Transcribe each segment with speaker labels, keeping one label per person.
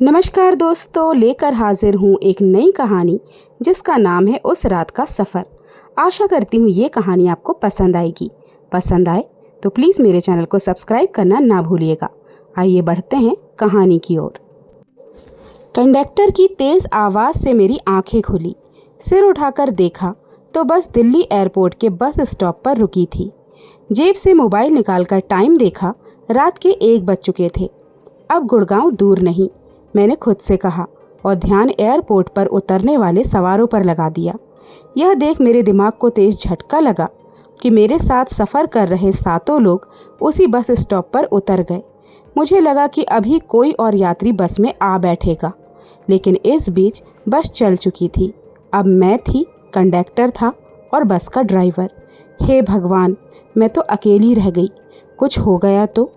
Speaker 1: नमस्कार दोस्तों, लेकर हाजिर हूँ एक नई कहानी जिसका नाम है उस रात का सफ़र। आशा करती हूँ ये कहानी आपको पसंद आएगी। पसंद आए तो प्लीज़ मेरे चैनल को सब्सक्राइब करना ना भूलिएगा। आइए बढ़ते हैं कहानी की ओर। कंडक्टर की तेज़ आवाज़ से मेरी आंखें खुली। सिर उठाकर देखा तो बस दिल्ली एयरपोर्ट के बस स्टॉप पर रुकी थी। जेब से मोबाइल निकालकर टाइम देखा, रात के 1 बज चुके थे। अब गुड़गांव दूर नहीं, मैंने खुद से कहा और ध्यान एयरपोर्ट पर उतरने वाले सवारों पर लगा दिया। यह देख मेरे दिमाग को तेज झटका लगा कि मेरे साथ सफ़र कर रहे 7 लोग उसी बस स्टॉप पर उतर गए। मुझे लगा कि अभी कोई और यात्री बस में आ बैठेगा, लेकिन इस बीच बस चल चुकी थी। अब मैं थी, कंडक्टर था और बस का ड्राइवर। हे भगवान, मैं तो अकेली रह गई। कुछ हो गया तो?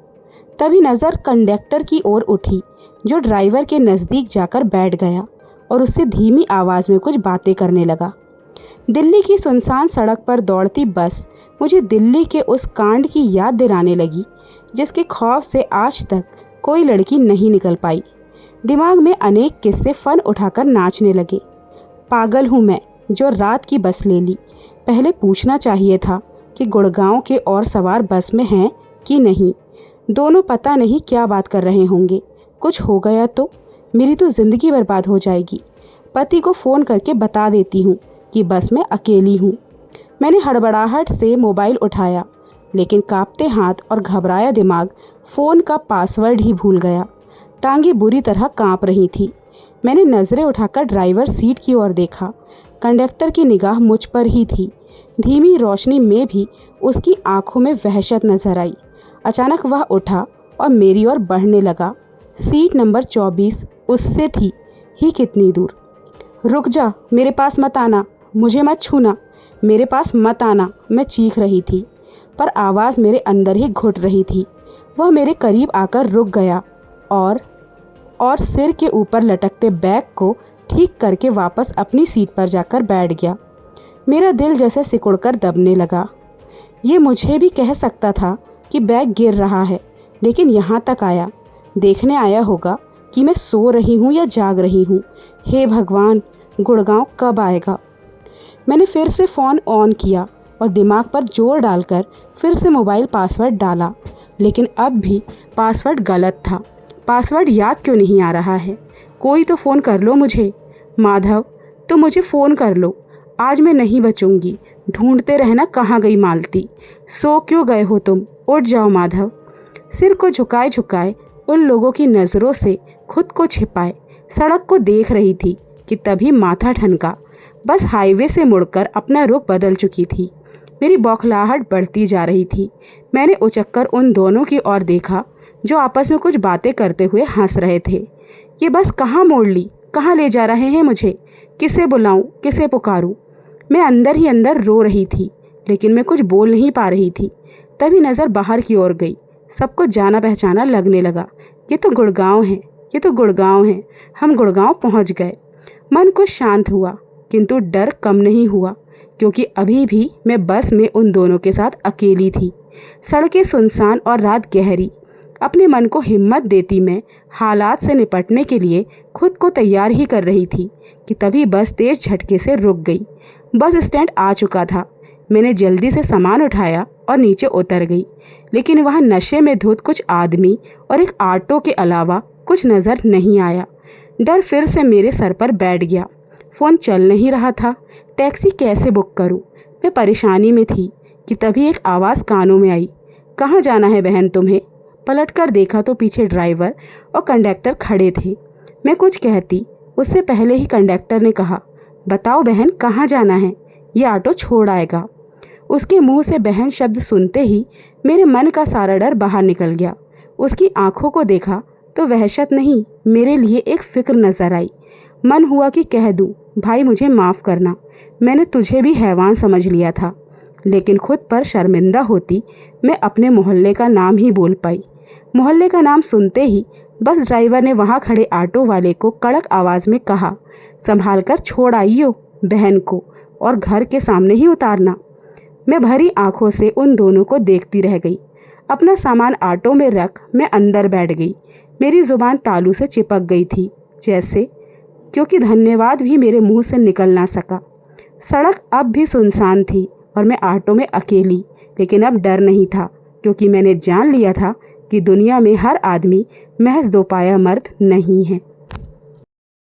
Speaker 1: तभी नज़र कंडक्टर की ओर उठी, जो ड्राइवर के नज़दीक जाकर बैठ गया और उससे धीमी आवाज़ में कुछ बातें करने लगा। दिल्ली की सुनसान सड़क पर दौड़ती बस मुझे दिल्ली के उस कांड की याद दिलाने लगी जिसके खौफ से आज तक कोई लड़की नहीं निकल पाई। दिमाग में अनेक किस्से फन उठाकर नाचने लगे। पागल हूँ मैं जो रात की बस ले ली। पहले पूछना चाहिए था कि गुड़गांव के और सवार बस में हैं कि नहीं। दोनों पता नहीं क्या बात कर रहे होंगे। कुछ हो गया तो मेरी तो ज़िंदगी बर्बाद हो जाएगी। पति को फ़ोन करके बता देती हूँ कि बस में अकेली हूँ। मैंने हड़बड़ाहट से मोबाइल उठाया, लेकिन कांपते हाथ और घबराया दिमाग फ़ोन का पासवर्ड ही भूल गया। टांगें बुरी तरह कांप रही थी। मैंने नज़रें उठाकर ड्राइवर सीट की ओर देखा। कंडक्टर की निगाह मुझ पर ही थी। धीमी रोशनी में भी उसकी आंखों में वहशत नजर आई। अचानक वह उठा और मेरी ओर बढ़ने लगा। सीट नंबर 24 उससे थी ही कितनी दूर। रुक जा, मेरे पास मत आना, मुझे मत छूना, मेरे पास मत आना, मैं चीख रही थी, पर आवाज़ मेरे अंदर ही घुट रही थी। वह मेरे करीब आकर रुक गया और सिर के ऊपर लटकते बैग को ठीक करके वापस अपनी सीट पर जाकर बैठ गया। मेरा दिल जैसे सिकुड़कर दबने लगा। ये मुझे भी कह सकता था कि बैग गिर रहा है, लेकिन यहाँ तक आया। देखने आया होगा कि मैं सो रही हूँ या जाग रही हूँ। हे भगवान, गुड़गांव कब आएगा? मैंने फिर से फ़ोन ऑन किया और दिमाग पर जोर डालकर फिर से मोबाइल पासवर्ड डाला, लेकिन अब भी पासवर्ड गलत था। पासवर्ड याद क्यों नहीं आ रहा है? कोई तो फ़ोन कर लो मुझे। माधव, तो मुझे फ़ोन कर लो। आज मैं नहीं बचूंगी। ढूंढते रहना कहाँ गई मालती। सो क्यों गए हो तुम? उठ जाओ माधव। सिर को झुकाए झुकाए उन लोगों की नज़रों से खुद को छिपाए सड़क को देख रही थी कि तभी माथा ठनका। बस हाईवे से मुड़कर अपना रुख बदल चुकी थी। मेरी बौखलाहट बढ़ती जा रही थी। मैंने उचक्कर उन दोनों की ओर देखा जो आपस में कुछ बातें करते हुए हंस रहे थे। ये बस कहाँ मोड़ ली? कहाँ ले जा रहे हैं मुझे? किसे बुलाऊं, किसे पुकारूं? मैं अंदर ही अंदर रो रही थी, लेकिन मैं कुछ बोल नहीं पा रही थी। तभी नज़र बाहर की ओर गई। सबको जाना पहचाना लगने लगा। ये तो गुड़गांव है, ये तो गुड़गांव है। हम गुड़गांव पहुंच गए। मन कुछ शांत हुआ, किंतु डर कम नहीं हुआ, क्योंकि अभी भी मैं बस में उन दोनों के साथ अकेली थी। सड़कें सुनसान और रात गहरी। अपने मन को हिम्मत देती मैं हालात से निपटने के लिए खुद को तैयार ही कर रही थी कि तभी बस तेज झटके से रुक गई। बस स्टैंड आ चुका था। मैंने जल्दी से सामान उठाया और नीचे उतर गई, लेकिन वहाँ नशे में धुत कुछ आदमी और एक ऑटो के अलावा कुछ नज़र नहीं आया। डर फिर से मेरे सर पर बैठ गया। फ़ोन चल नहीं रहा था। टैक्सी कैसे बुक करूं? मैं परेशानी में थी कि तभी एक आवाज़ कानों में आई। कहाँ जाना है बहन तुम्हें? पलट कर देखा तो पीछे ड्राइवर और कंडक्टर खड़े थे। मैं कुछ कहती उससे पहले ही कंडक्टर ने कहा, बताओ बहन, कहाँ जाना है? ये ऑटो छोड़ आएगा। उसके मुंह से बहन शब्द सुनते ही मेरे मन का सारा डर बाहर निकल गया। उसकी आंखों को देखा तो वहशत नहीं, मेरे लिए एक फ़िक्र नज़र आई। मन हुआ कि कह दूं, भाई मुझे माफ़ करना, मैंने तुझे भी हैवान समझ लिया था। लेकिन खुद पर शर्मिंदा होती मैं अपने मोहल्ले का नाम ही बोल पाई। मोहल्ले का नाम सुनते ही बस ड्राइवर ने वहाँ खड़े ऑटो वाले को कड़क आवाज़ में कहा, संभाल कर छोड़ आइयो बहन को और घर के सामने ही उतारना। मैं भरी आंखों से उन दोनों को देखती रह गई। अपना सामान ऑटो में रख मैं अंदर बैठ गई। मेरी ज़ुबान तालू से चिपक गई थी जैसे, क्योंकि धन्यवाद भी मेरे मुंह से निकल ना सका। सड़क अब भी सुनसान थी और मैं ऑटो में अकेली, लेकिन अब डर नहीं था क्योंकि मैंने जान लिया था कि दुनिया में हर आदमी महज दोपाया मर्द नहीं है।